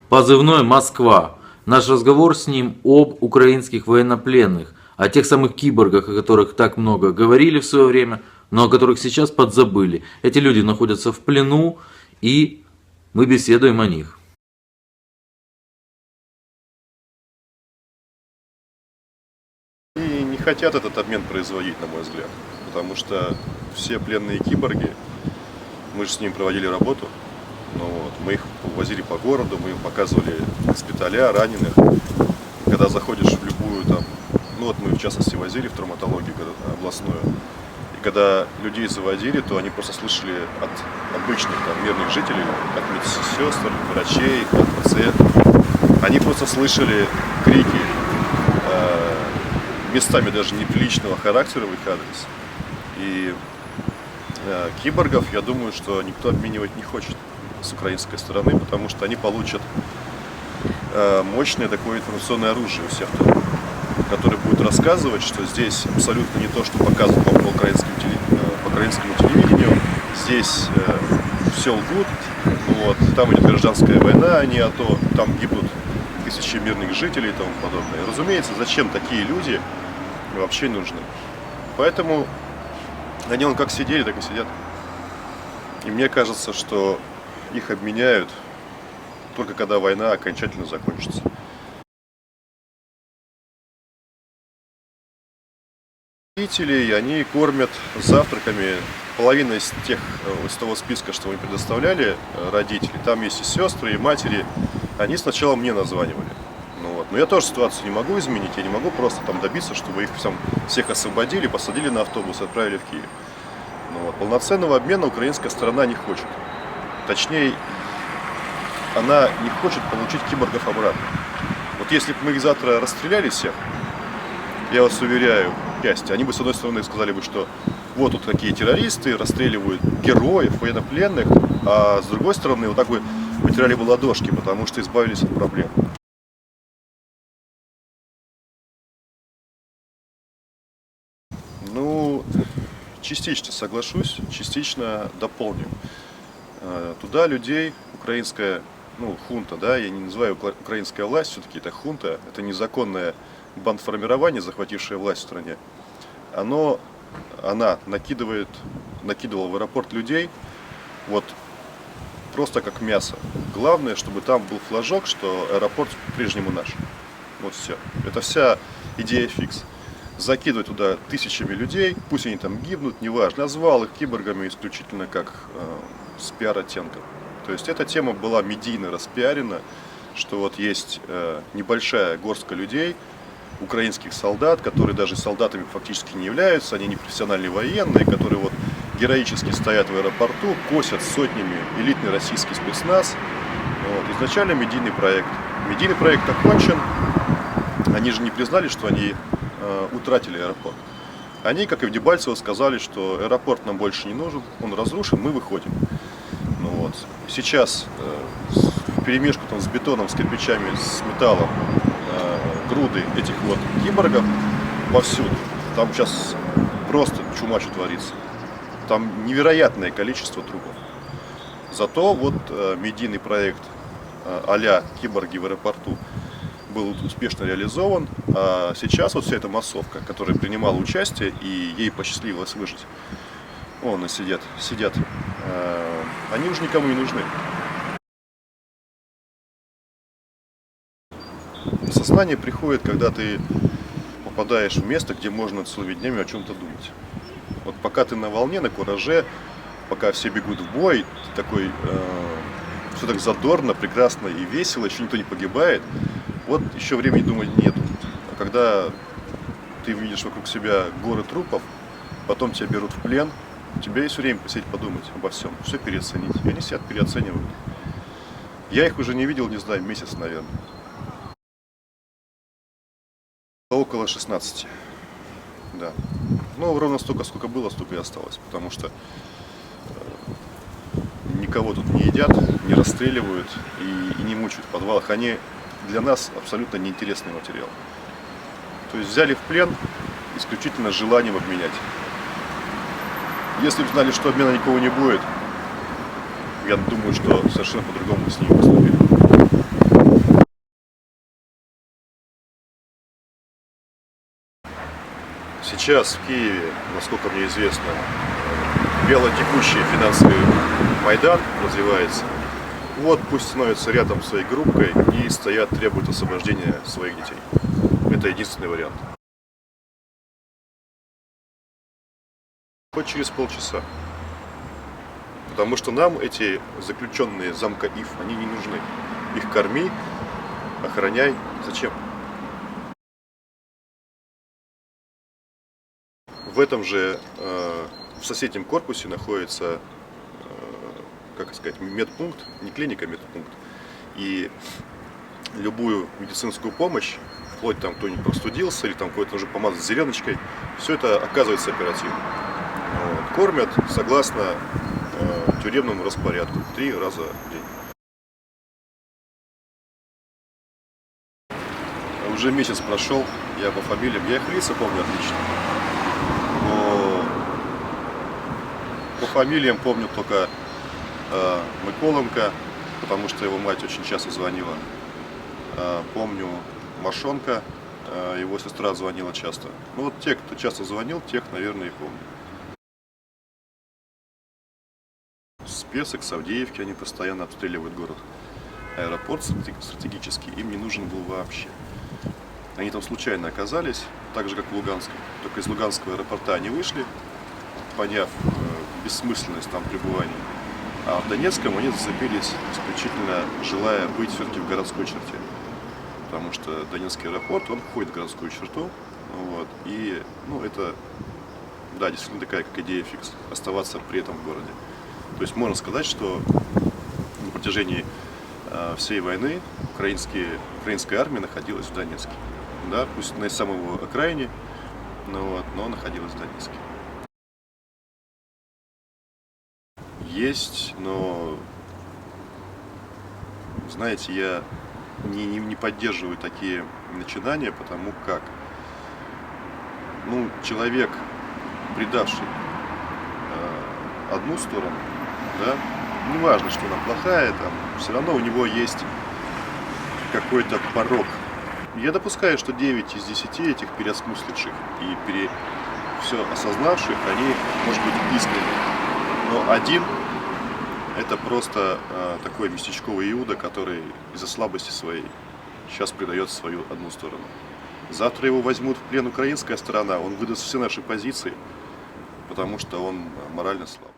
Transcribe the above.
Позывной «Москва». Наш разговор с ним об украинских военнопленных, о тех самых киборгах, о которых так много говорили в свое время, но о которых сейчас подзабыли. Эти люди находятся в плену, и мы беседуем о них. И не хотят этот обмен производить, на мой взгляд, потому что все пленные киборги, мы же с ними проводили работу, мы их возили по городу, мы им показывали госпиталя, раненых. Когда заходишь в любую там, мы в частности возили в травматологию областную, и когда людей заводили, то они просто слышали от обычных там, мирных жителей, от медсестер, врачей, от пациентов, они просто слышали крики, местами даже неприличного характера в их адрес. И киборгов, я думаю, что никто обменивать не хочет с украинской стороны, потому что они получат мощное такое информационное оружие у себя, которое будет рассказывать, что здесь абсолютно не то, что показывают по украинскому телевидению, здесь все лгут, там идет гражданская война, а не а то, там гибнут тысячи мирных жителей и тому подобное. И, разумеется, зачем такие люди вообще нужны? Поэтому они как сидели, так и сидят. И мне кажется, что их обменяют только когда война окончательно закончится. Родителей они кормят завтраками. Половина из того списка, что мы предоставляли, родители, там есть и сестры, и матери, они сначала мне названивали. Но я тоже ситуацию не могу изменить, я не могу просто там добиться, чтобы их всех освободили, посадили на автобус и отправили в Киев. Полноценного обмена украинская сторона не хочет. Точнее, она не хочет получить киборгов обратно. Если бы мы их завтра расстреляли всех, я вас уверяю, они бы с одной стороны сказали бы, что вот тут такие террористы расстреливают героев, военнопленных, а с другой стороны так бы вытирали бы ладошки, потому что избавились от проблем. Частично соглашусь, частично дополню. Туда людей украинская, хунта, я не называю украинская власть, все-таки это хунта, это незаконное бандформирование, захватившее власть в стране. Она накидывала в аэропорт людей, просто как мясо. Главное, чтобы там был флажок, что аэропорт по-прежнему наш. Все. Это вся идея фикс. Закидывать туда тысячами людей, пусть они там гибнут, неважно. Назвал их киборгами исключительно как с пиар-оттенком. То есть эта тема была медийно распиарена, что есть небольшая горстка людей, украинских солдат, которые даже солдатами фактически не являются, они не профессиональные военные, которые героически стоят в аэропорту, косят сотнями элитный российский спецназ. Изначально медийный проект. Медийный проект окончен, они же не признали, что они утратили аэропорт. Они, как и в Дебальцево, сказали, что аэропорт нам больше не нужен, он разрушен, мы выходим. Сейчас вперемешку с бетоном, с кирпичами, с металлом, груды этих киборгов повсюду. Там сейчас просто чума что творится. Там невероятное количество трупов. Зато медийный проект а-ля киборги в аэропорту был успешно реализован, а сейчас вся эта массовка, которая принимала участие и ей посчастливилось выжить, сидят, они уже никому не нужны. Сознание приходит, когда ты попадаешь в место, где можно целыми днями о чем-то думать. Пока ты на волне, на кураже, пока все бегут в бой, ты такой, все так задорно, прекрасно и весело, еще никто не погибает, еще времени думать нету. А когда ты видишь вокруг себя горы трупов, потом тебя берут в плен, у тебя есть время посидеть, подумать обо всем, все переоценить. И они сидят, переоценивают. Я их уже не видел, не знаю, месяц, наверное. Около 16. Да. Ровно столько, сколько было, столько и осталось. Потому что никого тут не едят, не расстреливают и не мучают в подвалах. Они для нас абсолютно неинтересный материал. То есть взяли в плен исключительно желанием обменять. Если бы знали, что обмена никого не будет, я думаю, что совершенно по-другому с ними поступили. Сейчас в Киеве, насколько мне известно, вялотекущий финансовый Майдан развивается. Вот пусть становятся рядом своей группой и стоят, требуют освобождения своих детей. Это единственный вариант. Хоть через полчаса. Потому что нам эти заключенные замка Иф, они не нужны. Их корми, охраняй. Зачем? В этом же, в соседнем корпусе находится, как сказать, медпункт, не клиника, а медпункт. И любую медицинскую помощь, вплоть там кто-нибудь простудился или там какой-то уже помазать зеленочкой, все это оказывается оперативно. Вот. Кормят согласно тюремному распорядку 3 раза в день. Уже месяц прошел, я по фамилиям, я их лица помню отлично. Но по фамилиям помню только Миколенко, потому что его мать очень часто звонила. Помню Машонка, его сестра звонила часто. Ну вот те, кто часто звонил, тех, наверное, и помню. С Песок, с Авдеевки они постоянно обстреливают город. Аэропорт стратегический им не нужен был вообще. Они там случайно оказались, так же как в Луганске. Только из Луганского аэропорта они вышли, поняв бессмысленность там пребывания. А в Донецком они зацепились исключительно желая быть все-таки в городской черте. Потому что Донецкий аэропорт, он входит в городскую черту. Вот, и это, да, действительно такая как идея фикс, оставаться при этом в городе. То есть можно сказать, что на протяжении всей войны украинская армия находилась в Донецке. Да, пусть на самой его окраине, но находилась в Донецке. Есть, но, знаете, я не поддерживаю такие начинания, потому как человек, предавший одну сторону, да, неважно, что она плохая, там, все равно у него есть какой-то порог. Я допускаю, что 9 из 10 этих переосмысливших и все осознавших, они, может быть, искренне. Но один — это просто такой местечковый Иуда, который из-за слабости своей сейчас предает свою одну сторону. Завтра его возьмут в плен украинская сторона, он выдаст все наши позиции, потому что он морально слаб.